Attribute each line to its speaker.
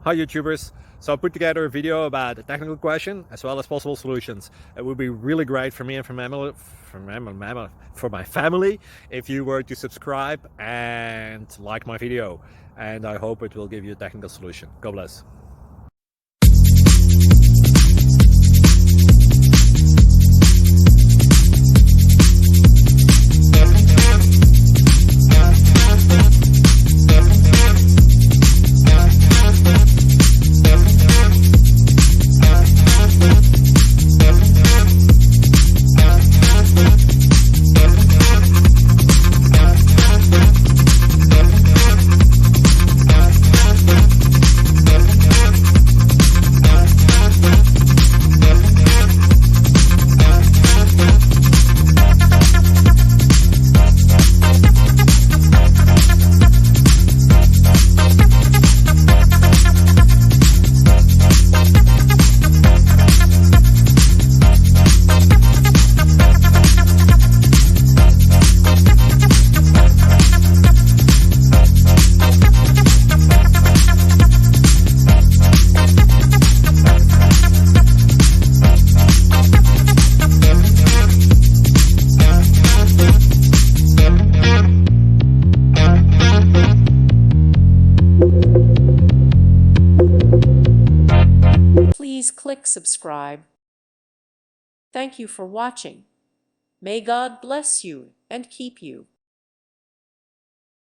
Speaker 1: Hi YouTubers. So I put together a video about a technical question as well as possible solutions. It would be really great for me and for my family if you were to subscribe and like my video, and I hope it will give you a technical solution. God bless.
Speaker 2: Please click subscribe. Thank you for watching. May God bless you and keep you.